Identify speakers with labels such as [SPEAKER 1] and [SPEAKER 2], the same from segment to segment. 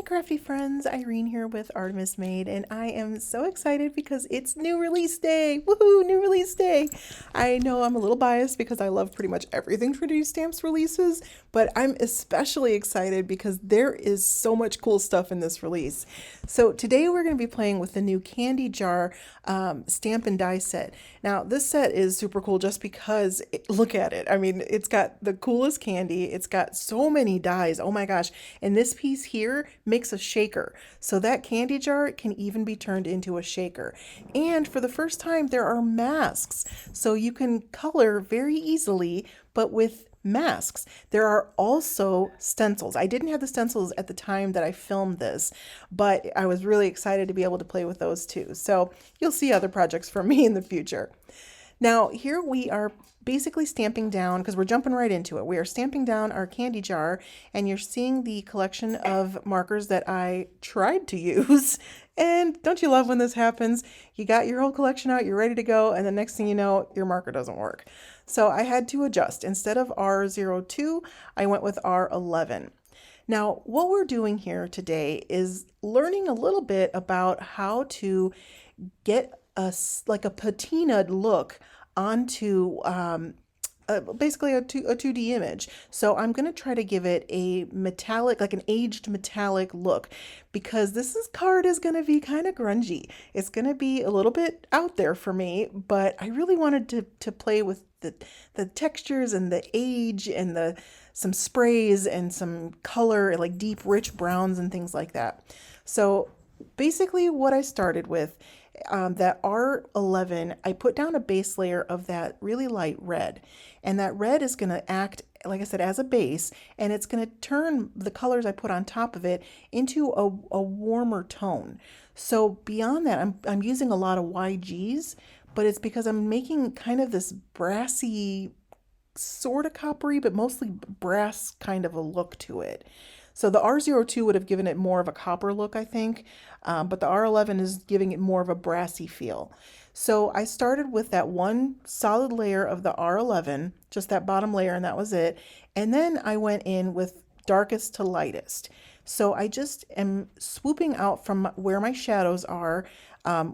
[SPEAKER 1] crafty friends, Irene here with Artemis Made, and I am so excited because it's new release day. Woohoo, new release day. I know I'm a little biased because I love pretty much everything Trinity Stamps releases, but I'm especially excited because there is so much cool stuff in this release. So today we're going to be playing with the new candy jar stamp and die set. Now this set is super cool just because look at it. I mean, it's got the coolest candy. It's got so many dies. Oh my gosh. And this piece here makes a shaker. So that candy jar can even be turned into a shaker. And for the first time, there are masks. So you can color very easily, but with masks. There are also stencils. I didn't have the stencils at the time that I filmed this, but I was really excited to be able to play with those too. So you'll see other projects from me in the future. Now here we are basically stamping down, because we're jumping right into it. We are stamping down our candy jar, and you're seeing the collection of markers that I tried to use. And don't you love when this happens? You got your whole collection out, you're ready to go, and the next thing you know, your marker doesn't work. So I had to adjust. Instead of R02, I went with R11. Now, what we're doing here today is learning a little bit about how to get like a patinaed look onto basically a 2D image. So I'm going to try to give it a metallic, like an aged metallic look, because card is going to be kind of grungy. It's going to be a little bit out there for me, but I really wanted to play with the textures and the age and some sprays and some color, like deep, rich browns and things like that. So basically what I started with, that R11, I put down a base layer of that really light red. And that red is going to act, like I said, as a base, and it's going to turn the colors I put on top of it into a warmer tone. So beyond that, I'm using a lot of YGs, but it's because I'm making kind of this brassy, sort of coppery, but mostly brass kind of a look to it. So the R02 would have given it more of a copper look, I think, but the R11 is giving it more of a brassy feel. So I started with that one solid layer of the R11, just that bottom layer, and that was it. And then I went in with darkest to lightest. So I just am swooping out from where my shadows are,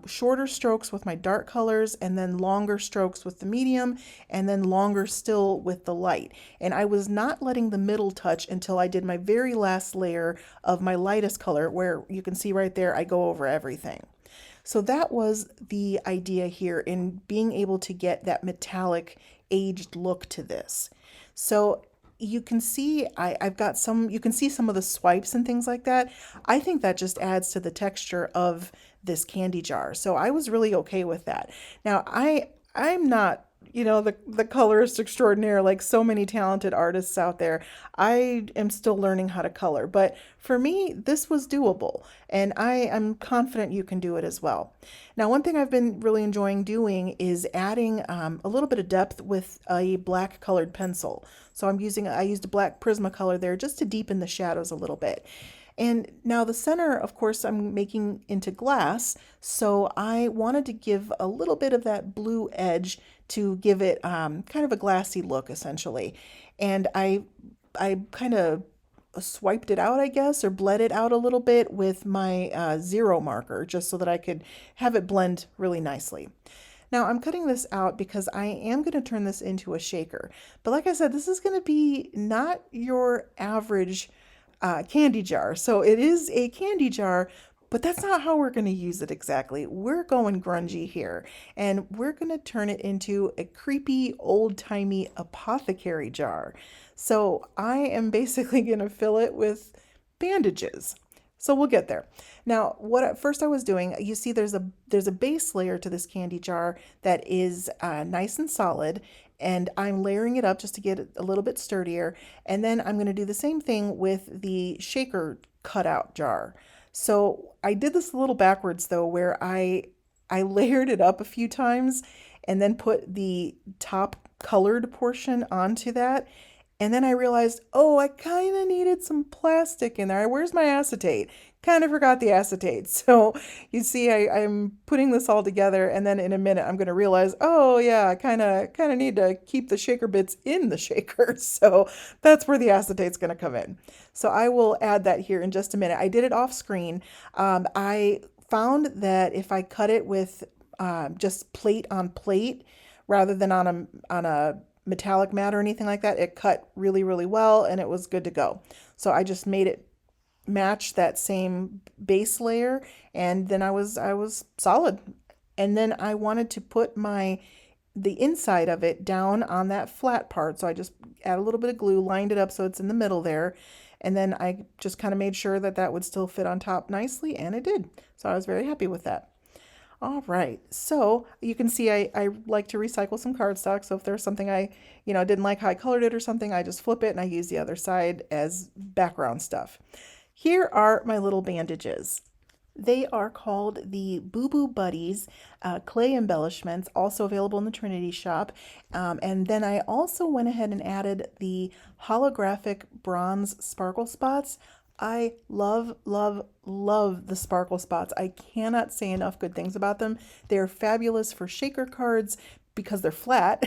[SPEAKER 1] shorter strokes with my dark colors, and then longer strokes with the medium, and then longer still with the light. And I was not letting the middle touch until I did my very last layer of my lightest color, where you can see right there, I go over everything. So that was the idea here in being able to get that metallic aged look to this. So you can see I've got you can see some of the swipes and things like that. I think that just adds to the texture of this candy jar. So I was really okay with that. Now I'm not, the colorist extraordinaire like so many talented artists out there. I am still learning how to color, but for me, this was doable, and I am confident you can do it as well. Now, one thing I've been really enjoying doing is adding a little bit of depth with a black colored pencil. So I used a black Prismacolor there just to deepen the shadows a little bit. And now the center, of course, I'm making into glass, so I wanted to give a little bit of that blue edge to give it kind of a glassy look, essentially. And I kind of swiped it out, I guess, or bled it out a little bit with my 0 marker, just so that I could have it blend really nicely. Now I'm cutting this out because I am going to turn this into a shaker. But like I said, this is going to be not your average candy jar. So it is a candy jar, but that's not how we're going to use it exactly. We're going grungy here, and we're going to turn it into a creepy, old-timey apothecary jar. So I am basically going to fill it with bandages. So we'll get there. Now, what at first I was doing, you see there's a base layer to this candy jar that is nice and solid, and I'm layering it up just to get it a little bit sturdier. And then I'm going to do the same thing with the shaker cutout jar. So I did this a little backwards though, where I layered it up a few times and then put the top colored portion onto that. And then I realized, oh, I kind of needed some plastic in there. Where's my acetate? Kind of forgot the acetate. So you see, I'm putting this all together, and then in a minute I'm going to realize, oh yeah, I kind of need to keep the shaker bits in the shaker. So that's where the acetate's going to come in. So I will add that here in just a minute. I did it off screen. I found that if I cut it with just plate on plate rather than on a metallic mat or anything like that, it cut really, really well and it was good to go. So I just made it match that same base layer, and then I was solid. And then I wanted to put the inside of it down on that flat part. So I just add a little bit of glue, lined it up so it's in the middle there. And then I just kind of made sure that that would still fit on top nicely, and it did. So I was very happy with that. All right, so you can see I like to recycle some cardstock. So if there's something I, didn't like how I colored it or something, I just flip it and I use the other side as background stuff. Here are my little bandages. They are called the Boo Boo Buddies clay embellishments, also available in the Trinity shop. And then I also went ahead and added the holographic bronze sparkle spots. I love, love, love the sparkle spots. I cannot say enough good things about them. They're fabulous for shaker cards because they're flat.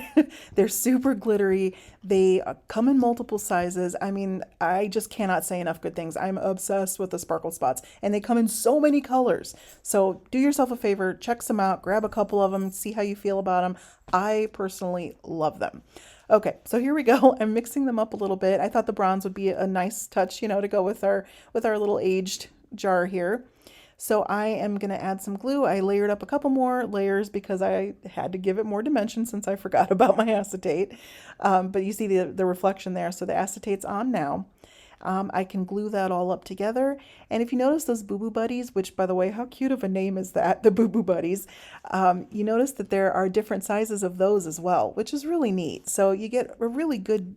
[SPEAKER 1] They're super glittery. They come in multiple sizes. I mean, I just cannot say enough good things. I'm obsessed with the sparkle spots, and they come in so many colors. So do yourself a favor, check some out, grab a couple of them, see how you feel about them. I personally love them. Okay, so here we go. I'm mixing them up a little bit. I thought the bronze would be a nice touch, to go with our little aged jar here. So I am going to add some glue. I layered up a couple more layers because I had to give it more dimension since I forgot about my acetate. But you see the reflection there. So the acetate's on now. I can glue that all up together. And if you notice those Boo Boo Buddies, which by the way, how cute of a name is that, the Boo Boo Buddies, you notice that there are different sizes of those as well, which is really neat. So you get a really good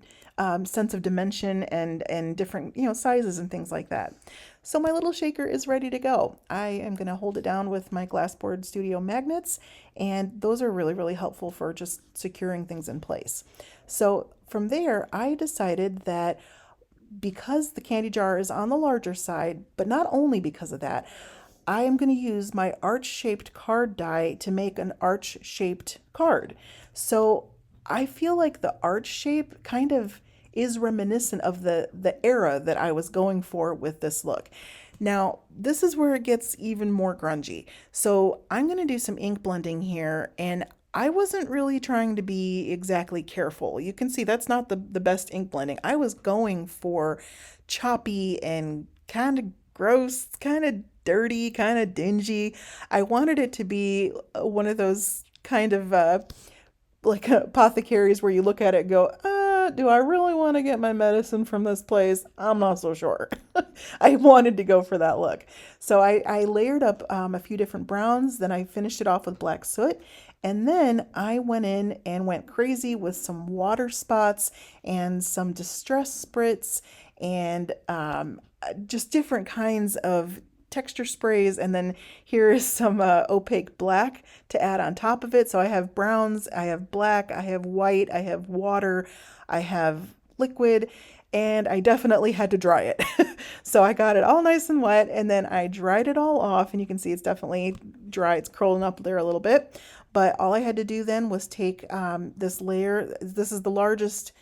[SPEAKER 1] sense of dimension and different, sizes and things like that. So my little shaker is ready to go. I am going to hold it down with my Glassboard Studio magnets, and those are really, really helpful for just securing things in place. So from there, I decided that because the candy jar is on the larger side, but not only because of that, I am going to use my arch-shaped card die to make an arch-shaped card. So I feel like the arch shape kind of is reminiscent of the era that I was going for with this look. Now, this is where it gets even more grungy. So I'm going to do some ink blending here, and I wasn't really trying to be exactly careful. You can see that's not the best ink blending. I was going for choppy and kind of gross, kind of dirty, kind of dingy. I wanted it to be one of those kind of like apothecaries where you look at it and go, do I really want to get my medicine from this place? I'm not so sure. I wanted to go for that look. So I layered up a few different browns, then I finished it off with black soot, and then I went in and went crazy with some water spots and some distress spritz and just different kinds of texture sprays. And then here is some opaque black to add on top of it. So I have browns, I have black, I have white, I have water, I have liquid, and I definitely had to dry it. So I got it all nice and wet, and then I dried it all off, and you can see it's definitely dry. It's curling up there a little bit. But all I had to do then was take this layer. This is the largest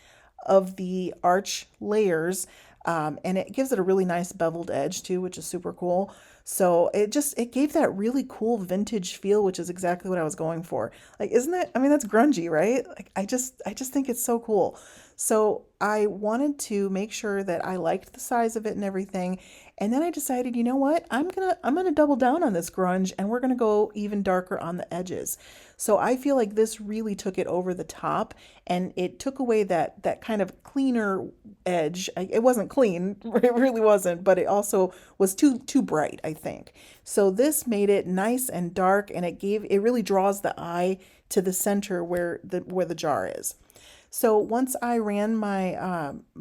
[SPEAKER 1] of the arch layers, and it gives it a really nice beveled edge too, which is super cool. So it gave that really cool vintage feel, which is exactly what I was going for. Like, isn't it? I mean, that's grungy, right? Like, I just think it's so cool. So I wanted to make sure that I liked the size of it and everything. And then I decided, you know what? I'm gonna double down on this grunge, and we're gonna go even darker on the edges. So I feel like this really took it over the top, and it took away that kind of cleaner edge. It wasn't clean, it really wasn't, but it also was too bright, I think. So this made it nice and dark, and it really draws the eye to the center where the jar is. So once I ran my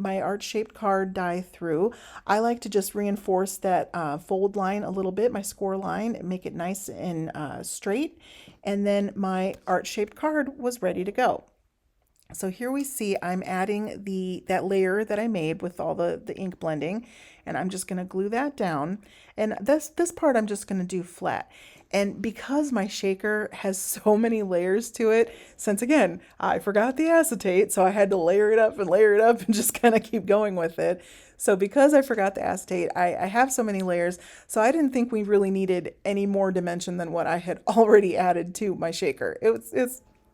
[SPEAKER 1] arch-shaped card die through, I like to just reinforce that fold line a little bit, my score line, and make it nice and straight. And then my arch-shaped card was ready to go. So here we see I'm adding that layer that I made with all the ink blending, and I'm just going to glue that down. And this part I'm just going to do flat. And because my shaker has so many layers to it, since again, I forgot the acetate, so I had to layer it up and layer it up and just kind of keep going with it. So because I forgot the acetate, I have so many layers, so I didn't think we really needed any more dimension than what I had already added to my shaker.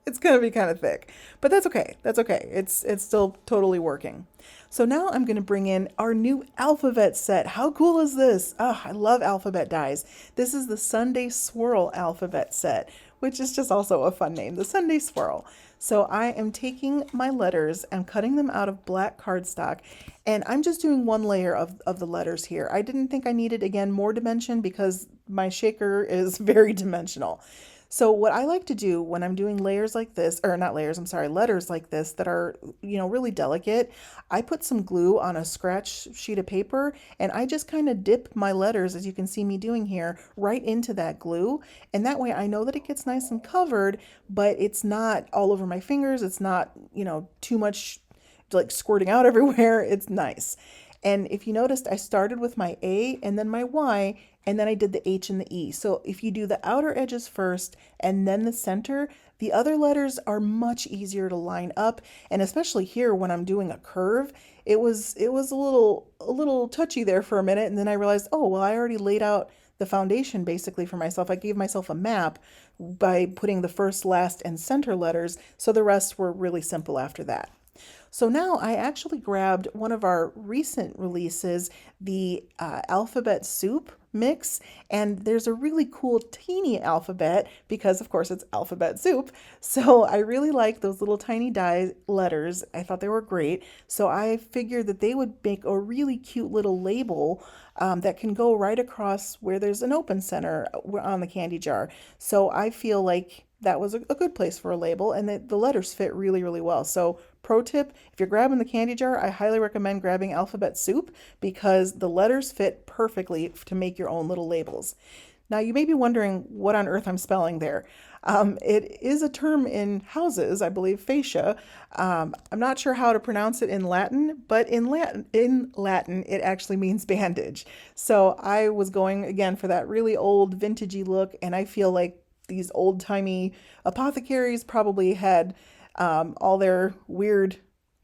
[SPEAKER 1] It's going to be kind of thick, but that's okay. That's okay. It's still totally working. So now I'm going to bring in our new alphabet set. How cool is this? Oh, I love alphabet dies. This is the Sunday Swirl alphabet set, which is just also a fun name, the Sunday Swirl. So I am taking my letters and cutting them out of black cardstock, and I'm just doing one layer of the letters here. I didn't think I needed, again, more dimension because my shaker is very dimensional. So what I like to do when I'm doing layers like this, or not layers, I'm sorry, letters like this that are, really delicate, I put some glue on a scratch sheet of paper and I just kind of dip my letters, as you can see me doing here, right into that glue. And that way I know that it gets nice and covered, but it's not all over my fingers. It's not, too much like squirting out everywhere. It's nice. And if you noticed, I started with my A and then my Y, and then I did the H and the E. So if you do the outer edges first and then the center, the other letters are much easier to line up. And especially here when I'm doing a curve, it was a little touchy there for a minute, and then I realized, oh, well, I already laid out the foundation basically for myself. I gave myself a map by putting the first, last, and center letters, so the rest were really simple after that. So now I actually grabbed one of our recent releases, the alphabet soup mix, and there's a really cool teeny alphabet because of course it's alphabet soup. So I really like those little tiny die letters. I thought they were great. So I figured that they would make a really cute little label that can go right across where there's an open center on the candy jar. So I feel like that was a good place for a label, and the letters fit really, really well. So pro tip, if you're grabbing the candy jar, I highly recommend grabbing alphabet soup because the letters fit perfectly to make your own little labels. Now you may be wondering what on earth I'm spelling there. It is a term in houses, I believe, fascia. I'm not sure how to pronounce it in Latin, but in Latin, it actually means bandage. So I was going again for that really old vintagey look, and I feel like these old-timey apothecaries probably had all their weird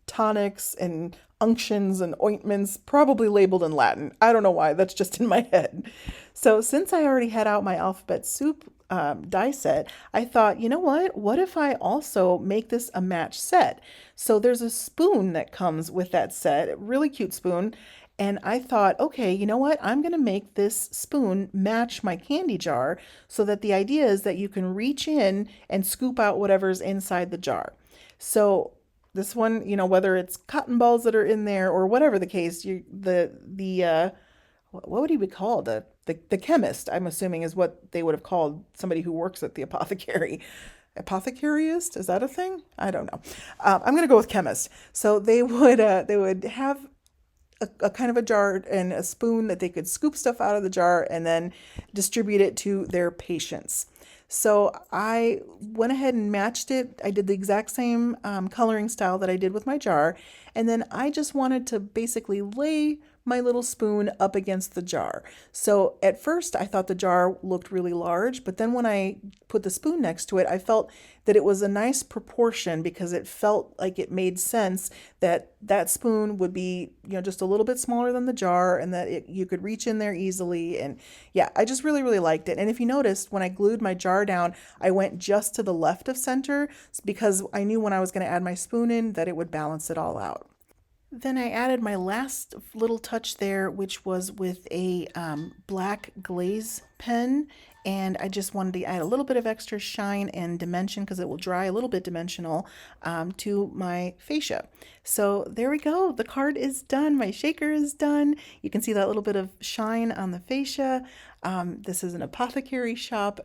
[SPEAKER 1] tonics and unctions and ointments probably labeled in Latin. I don't know why, that's just in my head. So since I already had out my alphabet soup die set, I thought, you know what if I also make this a match set? So there's a spoon that comes with that set, a really cute spoon. And I thought, okay, you know what? I'm going to make this spoon match my candy jar so that the idea is that you can reach in and scoop out whatever's inside the jar. So this one, whether it's cotton balls that are in there or whatever the case, what would he be called? The chemist, I'm assuming, is what they would have called somebody who works at the apothecary. Apothecariist, is that a thing? I don't know. I'm going to go with chemist. So they would have a kind of a jar and a spoon that they could scoop stuff out of the jar and then distribute it to their patients. So I went ahead and matched it. I did the exact same coloring style that I did with my jar. And then I just wanted to basically lay my little spoon up against the jar. So at first I thought the jar looked really large, but then when I put the spoon next to it, I felt that it was a nice proportion because it felt like it made sense that that spoon would be, just a little bit smaller than the jar and that you could reach in there easily. And yeah, I just really, really liked it. And if you noticed, when I glued my jar down, I went just to the left of center because I knew when I was going to add my spoon in that it would balance it all out. Then I added my last little touch there, which was with a black glaze pen. And I just wanted to add a little bit of extra shine and dimension because it will dry a little bit dimensional to my fascia. So there we go. The card is done. My shaker is done. You can see that little bit of shine on the fascia. This is an apothecary shop.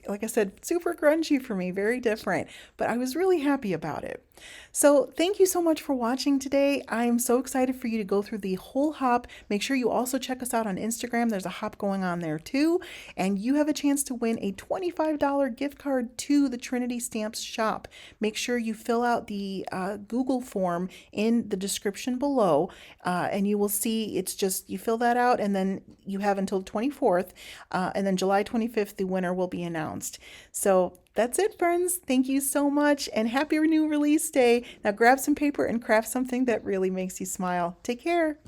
[SPEAKER 1] Like I said, super grungy for me, very different, but I was really happy about it. So thank you so much for watching today. I'm so excited for you to go through the whole hop. Make sure you also check us out on Instagram. There's a hop going on there too. and you have a chance to win a $25 gift card to the Trinity Stamps shop. Make sure you fill out the Google form in the description below, and you will see it's just you fill that out, and then you have until the 24th, and then July 25th, the winner will be announced. So that's it, friends. Thank you so much, and happy new release day. Now grab some paper and craft something that really makes you smile. Take care.